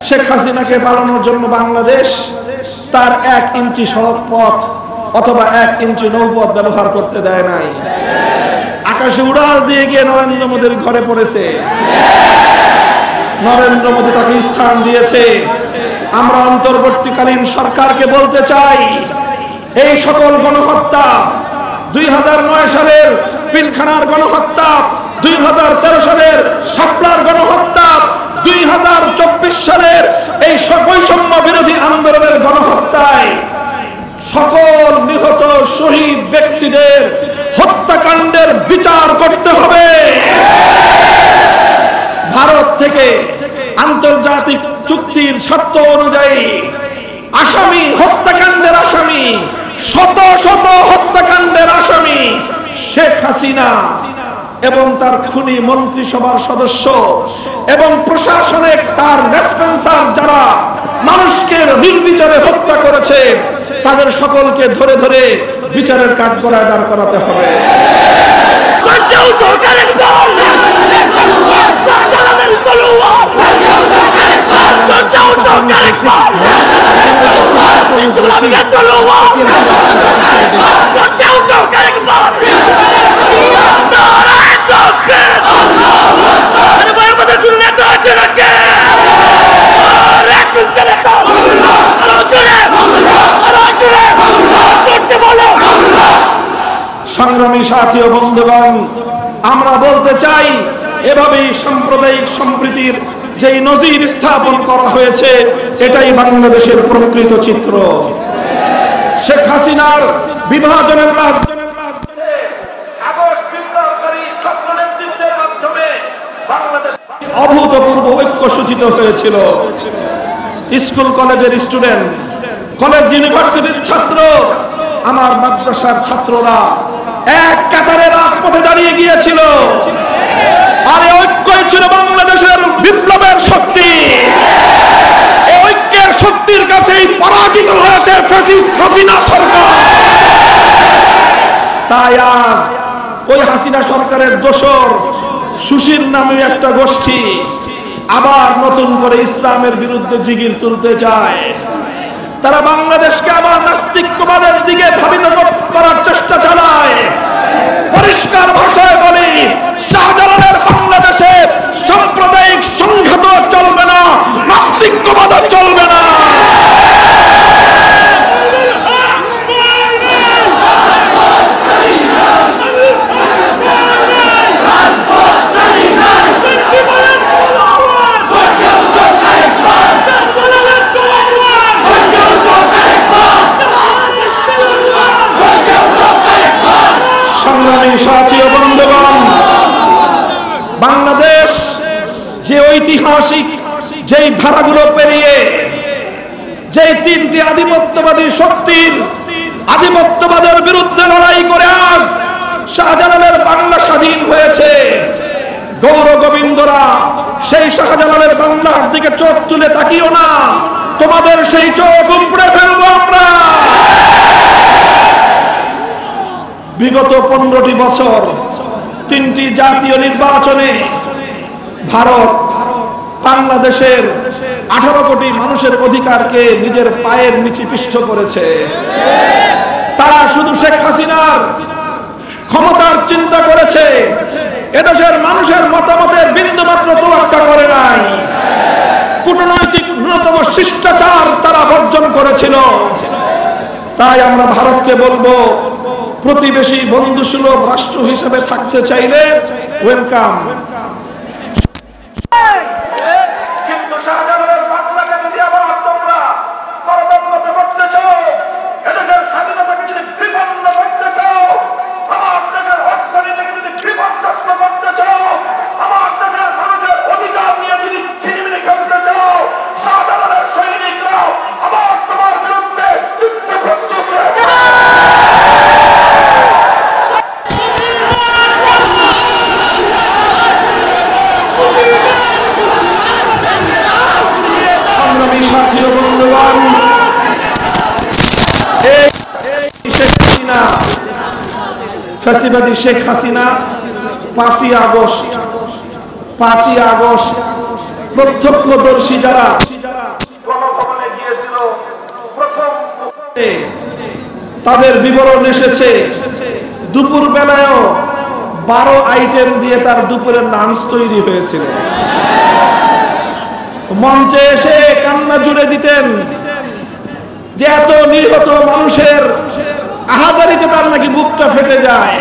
শেখ হাসিনাকে পালানোর জন্য বাংলাদেশ তার 1 ইঞ্চি সড়ক পথ অথবা 1 ইঞ্চি নৌপথ ব্যবহার করতে দেয় নাই। আকাশে উড়াল দিয়ে গিয়ে নরেন্দ্র মোদীর ঘরে পড়েছে। নরেন্দ্র মোদী তাকে স্থান দিয়েছে। আমরা অন্তর্বর্তীকালীন সরকারকে বলতে চাই, এই সকল গণহত্যা, 2009 সালের পিলখানার গণহত্যা, 2013 সালের শাপলার গণহত্যা, 2024 সালের এই বৈষম্য বিরোধী আন্দোলনের গণহত্যায় সকল নিহত শহীদ ব্যক্তিদের হত্যাকাণ্ডের বিচার করতে হবে। ভারত থেকে আন্তর্জাতিক চুক্তির শর্ত অনুযায়ী আসামি, হত্যাকাণ্ডের আসামি, শত শত হত্যাকাণ্ডের আসামি শেখ হাসিনা এবং তার খুনি মন্ত্রিসভার সদস্য এবং প্রশাসনে তার রেসপন্সার যারা মানুষকে নির্বিচারে হত্যা করেছে, তাদের সকলকে ধরে ধরে বিচারের কাঠগড়ায় দাঁড় করাতে হবে। সংগ্রামী সাথী ও বন্ধুগণ, আমরা বলতে চাই, এভাবেই সাম্প্রদায়িক সম্প্রীতির যেই নজির স্থাপন করা হয়েছে, এটাই বাংলাদেশের প্রকৃত চিত্র। শেখ হাসিনার বিভাজনের অভূতপূর্ব ঐক্য সূচিত হয়েছিল। স্কুল কলেজের স্টুডেন্ট, কলেজ ইউনিভার্সিটির ছাত্র, আমার মাদ্রাসার ছাত্ররা এক কাতারে রাজপথে দাঁড়িয়ে গিয়েছিল। আর এই ঐক্যই ছিল বাংলাদেশের বিপ্লবের শক্তি। এই ঐক্যের শক্তির কাছেই পরাজিত হয়েছে ফ্যাসিস্ট হাসিনা সরকার। তাই আজ ওই হাসিনা সরকারের দোসর সুশীল নামে একটা গোষ্ঠী আবার নতুন করে ইসলামের বিরুদ্ধে জিগির তুলতে চায়। তারা বাংলাদেশকে আবার নাস্তিকবাদের দিকে ধাবিত করার চেষ্টা চালায়। পরিষ্কার ভাষায় বলি, শাহজালালের বাংলাদেশে সাম্প্রদায়িক সংঘাত চলবে না, নাস্তিকবাদ চলবে না। সাথী ও বন্ধুগণ, বাংলাদেশ যে ঐতিহাসিক যেই ধারাগুলো পেরিয়ে যে 3টি আধিপত্যবাদী শক্তির আধিপত্যবাদের বিরুদ্ধে লড়াই করে আজ শাহজালালের বাংলা স্বাধীন হয়েছে, গৌর গোবিন্দরা সেই শাহজালালের বাংলার দিকে চোখ তুলে তাকিও না, তোমাদের সেই চোখ উপড়ে ফেলবো আমরা। বিগত 15টি বছর 3টি জাতীয় নির্বাচনে ভারত বাংলাদেশের 18 কোটি মানুষের অধিকারকে নিজের পায়ের নিচে পিষ্ট করেছে। তারা শুধু শেখ হাসিনার ক্ষমতার চিন্তা করেছে, এদেশের মানুষের মতামতের বিন্দুমাত্র তোয়াক্কা করে নাই। কূটনৈতিক ন্যূনতম শিষ্টাচার তারা বর্জন করেছিল। তাই আমরা ভারতকে বলবো, প্রতিবেশী বন্ধুসুলভ রাষ্ট্র হিসেবে থাকতে চাইলে ওয়েলকাম। কিন্তু শাহজালালের বাংলাকে যদি আবার তোমরা করদম্বত করতে চাও, এদেশের স্বাধীনতাকে যদি বিপন্ন করতে চাও, আমার দেশের অর্থনীতিকে যদি বিপর্যস্ত করতে চাও, আমার দেশের মানুষের অধিকার নিয়ে যদি ছিনিমিনি খেলতে চাও, শাহজালালের সৈনিকরাও আবার তোমার বিরুদ্ধে যুদ্ধে প্রস্তুত রয়েছে। ফ্যাসিবাদী শেখ হাসিনা 5ই আগস্ট প্রত্যক্ষদর্শী যারা তাদের বিবরণ এসেছে দুপুর বেলায়ও 12 আইটেম দিয়ে তার দুপুরের লাঞ্চ তৈরি হয়েছিল। মঞ্চে এসে কান্না জুড়ে দিতেন যে এত নিহত মানুষের আহাজারিতে তার নাকি বুকটা ফেটে যায়।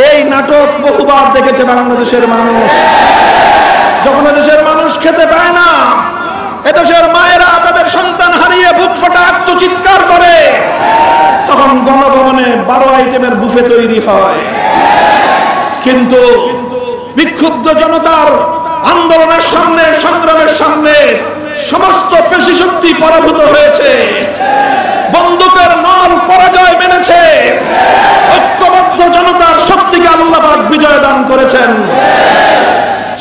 এই নাটক বহুবার দেখেছে বাংলাদেশের মানুষ। যখন দেশের মানুষ খেতে পায় না, এদেশের মায়েরা তাদের সন্তান হারিয়ে বুক ফাটা আত্মচিৎকার করে, তখন গণভবনে 12 আইটেমের বুফে তৈরি হয়। কিন্তু বিক্ষুব্ধ জনতার আন্দোলনের সামনে, সংগ্রামের সামনে সমস্ত পেশি শক্তি পরাভূত হয়েছে, বন্দুকের নল পরাজয় মেনেছে। ঐক্যবদ্ধ জনতার শক্তিকে আল্লাহ পাক বিজয় দান করেছেন।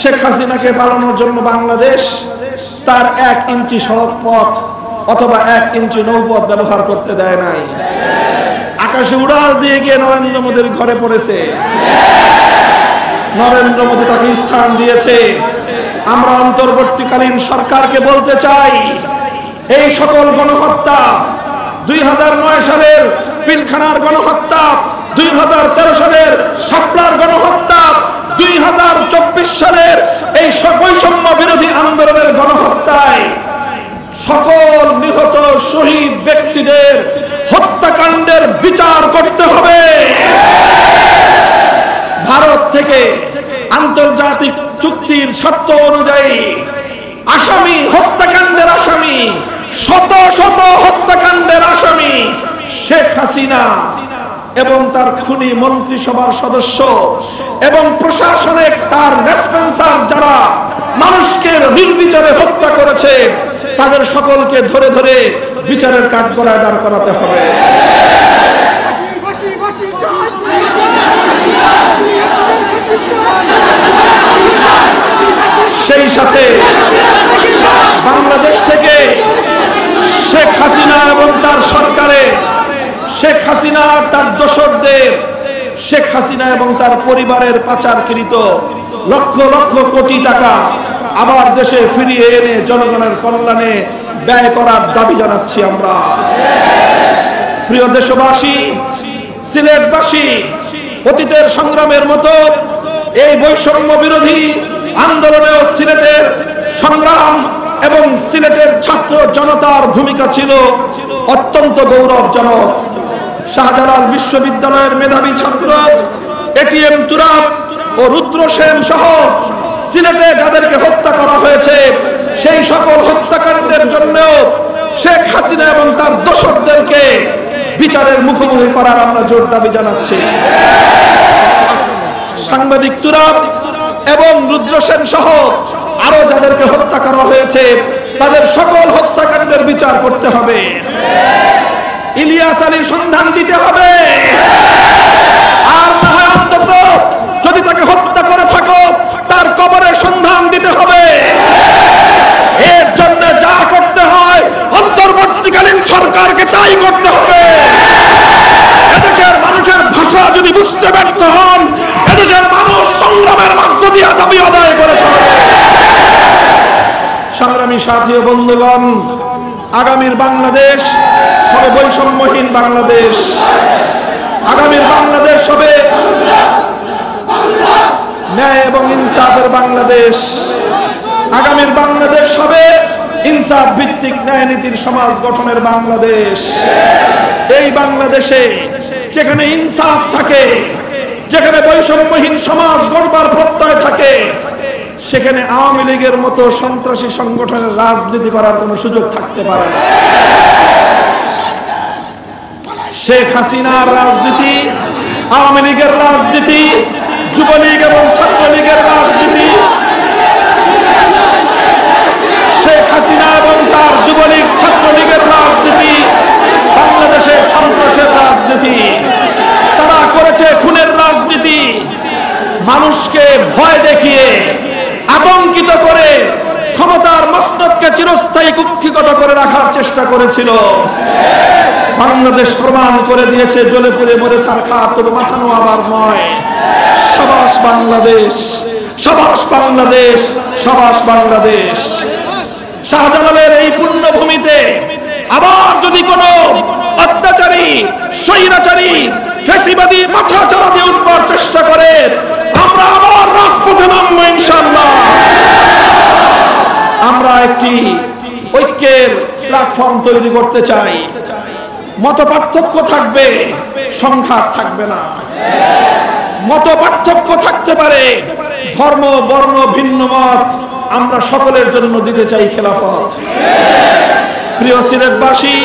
শেখ হাসিনাকে পালানোর জন্য বাংলাদেশ তার 1 ইঞ্চি সড়ক পথ অথবা 1 ইঞ্চি নৌপথ ব্যবহার করতে দেয় নাই। আকাশে উড়াল দিয়ে গিয়ে নরেন্দ্র মোদীর ঘরে পড়েছে। নরেন্দ্র মোদী তাকে স্থান দিয়েছে। আমরা অন্তর্বর্তীকালীন সরকারকে বলতে চাই, এই সকল গণহত্যা, 2009 সালের পিলখানার গণহত্যা, 2013 সালের শাপলার গণহত্যা, 2024 সালের এই বৈষম্য বিরোধী আন্দোলনের গণহত্যায় সকল নিহত শহীদ ব্যক্তিদের হত্যাকাণ্ডের বিচার করতে হবে। ভারত থেকে আন্তর্জাতিক চুক্তির শর্ত অনুযায়ী আসামি, হত্যাকাণ্ডের আসামি, শত শত হত্যাকাণ্ডের আসামি শেখ হাসিনা এবং তার খুনি মন্ত্রিসভার সদস্য এবং প্রশাসনে তার রেসপন্সার যারা মানুষকে নির্বিচারে হত্যা করেছে, তাদের সকলকে ধরে ধরে বিচারের কাঠগড়ায় দাঁড় করাতে হবে। সেই সাথে বাংলাদেশ থেকে শেখ হাসিনা এবং তার সরকারে, শেখ হাসিনা তার দোসরদের, শেখ হাসিনা এবং তার পরিবারের পাচারকৃত লক্ষ লক্ষ কোটি টাকা আবার দেশে ফিরিয়ে এনে জনগণের কল্যাণে ব্যয় করার দাবি জানাচ্ছি আমরা। প্রিয় দেশবাসী, সিলেটবাসী, অতীতের সংগ্রামের মতো এই বৈষম্য বিরোধী আন্দোলনেও সিলেটের সংগ্রাম এবং সিলেটের ছাত্র জনতার ভূমিকা ছিল অত্যন্ত গৌরবজনক। শাহজালাল বিশ্ববিদ্যালয়ের মেধাবী ছাত্র এটিএম তুরাব ও রুদ্র সেন সহ সিলেটে যাদেরকে হত্যা করা হয়েছে, সেই সকল হত্যাকাণ্ডের জন্য শেখ হাসিনা এবং তার দোসরদেরকে বিচারের মুখোমুখি করার আমরা জোর দাবি জানাচ্ছি। সাংবাদিক তুরাব এবং রুদ্র সেন সহ আরো যাদেরকে হত্যা করা হয়েছে, তাদের সকল হত্যাকাণ্ডের বিচার করতে হবে। ইলিয়াস আলীর সন্ধান দিতে হবে। আর না হয় অন্তত যদি তাকে হত্যা করে থাকো, তার কবরের সন্ধান দিতে হবে। এর জন্য যা করতে হয় অন্তর্বর্তীকালীন সরকারকে তাই করতে হবে। এদেশের মানুষের ভাষা যদি বুঝতে ব্যর্থ হন, এদেশের মানুষ সংগ্রামের মধ্য দিয়ে দাবি আদায় করেছে। সংগ্রামী সাথী ও বন্ধুগণ, আগামীর বাংলাদেশ হবে বৈষম্যহীন বাংলাদেশ। আগামীর বাংলাদেশ হবে ন্যায় এবং ইনসাফের বাংলাদেশ। আগামীর বাংলাদেশ হবে ইনসাফ ভিত্তিক ন্যায় নীতির সমাজ গঠনের বাংলাদেশ। এই বাংলাদেশে যেখানে ইনসাফ থাকে, যেখানে বৈষম্যহীন সমাজ গড়বার প্রত্যয় থাকে, সেখানে আওয়ামী লীগের মতো সন্ত্রাসী সংগঠনের রাজনীতি করার কোনো সুযোগ থাকতে পারে না। শেখ হাসিনার রাজনীতি, আওয়ামী লীগের রাজনীতি, যুবলীগ এবং ছাত্রলীগের রাজনীতি, শেখ হাসিনা এবং তার যুবলীগ ছাত্রলীগের রাজনীতি বাংলাদেশের সন্ত্রাসের রাজনীতি। তারা করেছে খুনের রাজনীতি, মানুষকে ভয় দেখিয়ে, আতঙ্কিত করে ক্ষমতার মসনদকে চিরস্থায়ী কুক্ষিগত করে রাখার চেষ্টা করেছিল। বাংলাদেশ প্রমাণ করে দিয়েছে, জ্বলে পুড়ে মরে ছারখা, তবু মাথা নোয়াবার নয়। সাবাস বাংলাদেশ, সাবাস বাংলাদেশ, সাবাস বাংলাদেশ। শাহজালালের এই পুণ্যভূমিতে আবার যদি কোনো অত্যাচারী, স্বৈরাচারী, ফ্যাসিবাদী মাথাচাড়া দিয়ে উঠবার চেষ্টা করে আমরা আবার রাজপথে নামবো ইনশাআল্লাহ। আমরা একটি ঐক্যের প্ল্যাটফর্ম তৈরি করতে চাই। মত পার্থক্য থাকবে, সংঘাত থাকবে না। মত পার্থক্য থাকতে পারে, ধর্ম বর্ণ ভিন্ন মত, আমরা সকলের জন্য দিতে চাই খেলাফত। প্রিয় সিলেটবাসী,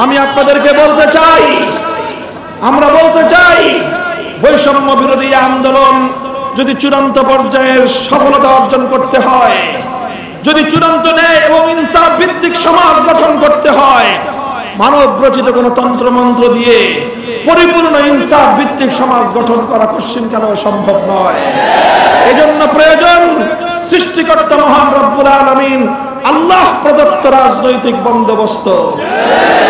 আমি আপনাদেরকে বলতে চাই, আমরা বলতে চাই, বৈষম্য বিরোধী আন্দোলন যদি চূড়ান্ত পর্যায়ের সফলতা অর্জন করতে হয়, যদি চূড়ান্ত ন্যায় এবং ইনসাফ ভিত্তিক সমাজ গঠন করতে হয়, মানব রচিত কোন তন্ত্রমন্ত্র দিয়ে পরিপূর্ণ ইনসাফ ভিত্তিক সমাজ গঠন করা কোশ্চিনকালেও সম্ভব নয়। এজন্য প্রয়োজন সৃষ্টিকর্তা মহান রব্বুল আলামিন আল্লাহ প্রদত্ত রাজনৈতিক বন্দোবস্ত।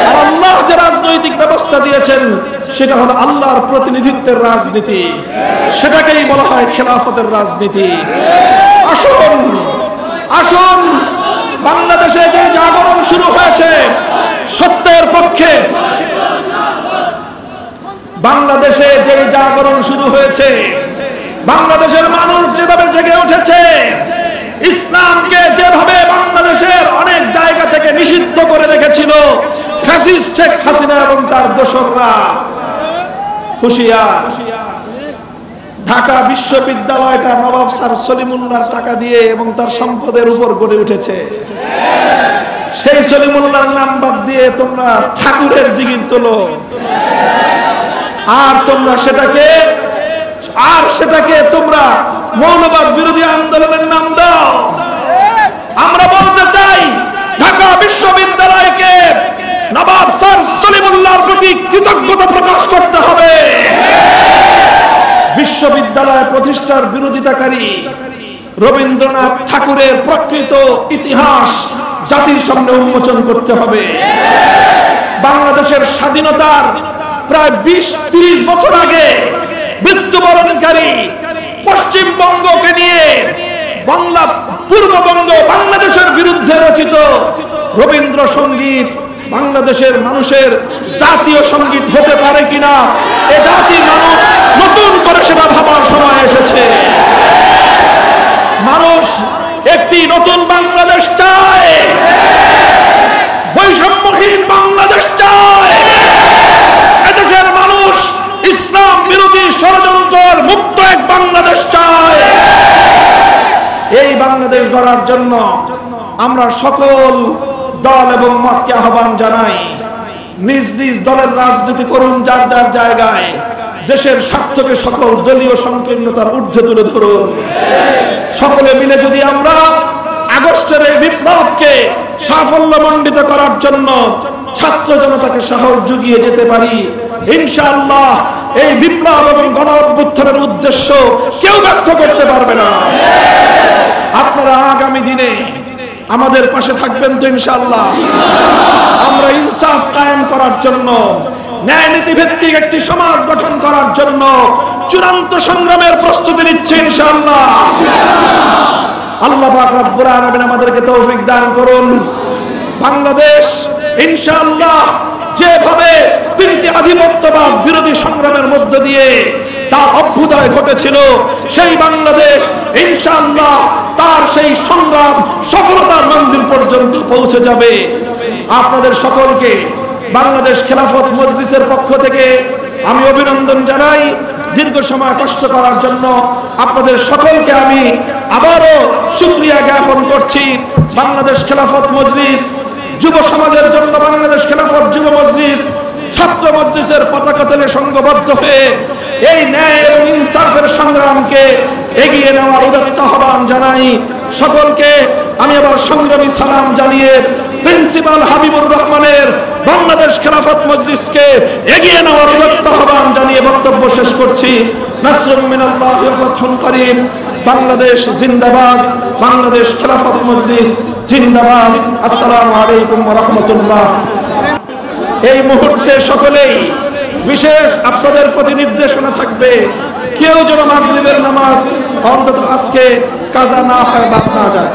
আর আল্লাহ যে রাজনৈতিক ব্যবস্থা দিয়েছেন সেটা হলো আল্লাহর প্রতিনিধিত্বের রাজনীতি, সেটাকেই বলা হয় খেলাফতের রাজনীতি। আসুন আসুন, বাংলাদেশে যে জাগরণ শুরু হয়েছে সত্যের পক্ষে, বাংলাদেশে যে জাগরণ শুরু হয়েছে, বাংলাদেশের মানুষ যেভাবে জেগে উঠেছে, ইসলামকে যেভাবে বাংলাদেশের অনেক জায়গা থেকে নিষিদ্ধ করে রেখেছিল ফ্যাসিস্ট শেখ হাসিনা এবং তার দোসররা, হুঁশিয়ার। ঢাকা বিশ্ববিদ্যালয়টা নবাব স্যার সলিমুল্লাহর টাকা দিয়ে এবং তার সম্পদের উপর গড়ে উঠেছে। সেই সলিমুল্লাহর নাম বাদ দিয়ে তোমরা ঠাকুরের জিগির তোলো, আর তোমরা সেটাকে তোমরা মৌলবাদ বিরোধী আন্দোলনের নাম দাও। আমরা বলতে চাই, ঢাকা বিশ্ববিদ্যালয়কে নবাব স্যার সলিমুল্লাহর প্রতি কৃতজ্ঞতা প্রকাশ করতে হবে। বিশ্ববিদ্যালয় প্রতিষ্ঠার বিরোধিতাকারী রবীন্দ্রনাথ ঠাকুরের প্রকৃত ইতিহাস জাতির সামনে উন্মোচন করতে হবে। বাংলাদেশের স্বাধীনতার প্রায় 20-30 বছর আগে মৃত্যুবরণকারী পশ্চিমবঙ্গকে নিয়ে পূর্ববঙ্গ বাংলাদেশের বিরুদ্ধে রচিত রবীন্দ্রসঙ্গীত বাংলাদেশের মানুষের জাতীয় সঙ্গীত হতে পারে কিনা, এ জাতির মানুষ নতুন করে সেটা ভাবার সময় এসেছে। মানুষ একটি নতুন বাংলাদেশ চায়, বৈষম্যহীন বাংলাদেশ চায়। এদেশের মানুষ ইসলাম বিরোধী ষড়যন্ত্র মুক্ত এক বাংলাদেশ চায়। এই বাংলাদেশ গড়ার জন্য আমরা সকল দল এবং মতকে আহ্বান জানাই, নিজ নিজ দলের রাজনীতি করুন যার যার জায়গায়, দেশের স্বার্থকে সকল দলীয় সংকীর্ণতার ঊর্ধ্বে তুলে ধরুন। সকলে মিলে যদি আমরা আগস্টের এই বিপ্লবকে সাফল্যমণ্ডিত করার জন্য ছাত্র জনতাকে সাহস জুগিয়ে যেতে পারি, ইনশাআল্লাহ এই বিপ্লব এবং গণ অভ্যুত্থানের উদ্দেশ্য কেউ ব্যর্থ করতে পারবে না। আপনারা আগামী দিনে আমাদের পাশে থাকবেন তো ইনশাআল্লাহ? আমরা ইনসাফ কায়েম করার জন্য, ন্যায় নীতি ভিত্তিক একটি সমাজ গঠন করার জন্য চূড়ান্ত সংগ্রামের প্রস্তুতি নিচ্ছে ইনশাআল্লাহ। আল্লাহ পাক রব্বুল আলামিন আমাদেরকে তৌফিক দান করুন। বাংলাদেশ ইনশাআল্লাহ যেভাবে তিনটি আধিপত্যবাদ বিরোধী সংগ্রামের মধ্য দিয়ে তার অভ্যুদয় ঘটেছিল, সেই বাংলাদেশ ইনশাআল্লাহ তার সেই সংগ্রাম সফলতার মঞ্জিল পর্যন্ত পৌঁছে যাবে। আপনাদের সকলকে বাংলাদেশ খেলাফত মজলিসের পক্ষ থেকে আমি অভিনন্দন জানাই। দীর্ঘ সময় কষ্ট করার জন্য আপনাদের সকলকে আমি আবারও শুকরিয়া জ্ঞাপন করছি। বাংলাদেশ খেলাফত মজলিস, যুব সমাজের জন্য বাংলাদেশ খেলাফত যুব মজলিস, ছাত্র মজলিসের পতাকা তলে সংঘবদ্ধ হয়ে এই ন্যায় এবং ইনসাফের সংগ্রামকে এগিয়ে নেওয়ার উদাত্ত আহ্বান জানাই। সকলকে আমি আবার সংগ্রামী সালাম জানিয়ে প্রিন্সিপাল হাবিবুর রহমানের বাংলাদেশ খেলাফত মজলিসকে এগিয়ে নেওয়ার উদাত্ত আহ্বান জানিয়ে বক্তব্য শেষ করছি। নাসরুম মিনাল্লাহি ওয়া ফাতহুন করিম। বাংলাদেশ জিন্দাবাদ, বাংলাদেশ খেলাফত মজলিস জিন্দাবাদ। আসসালামু আলাইকুম ওয়া রাহমাতুল্লাহ। এই মুহূর্তে সকলেই বিশেষ আপনাদের প্রতি নির্দেশনা থাকবে, কেউ যেন মাগরিবের নামাজ অন্তত আজকে কাজা না হয়, বাদ না যায়।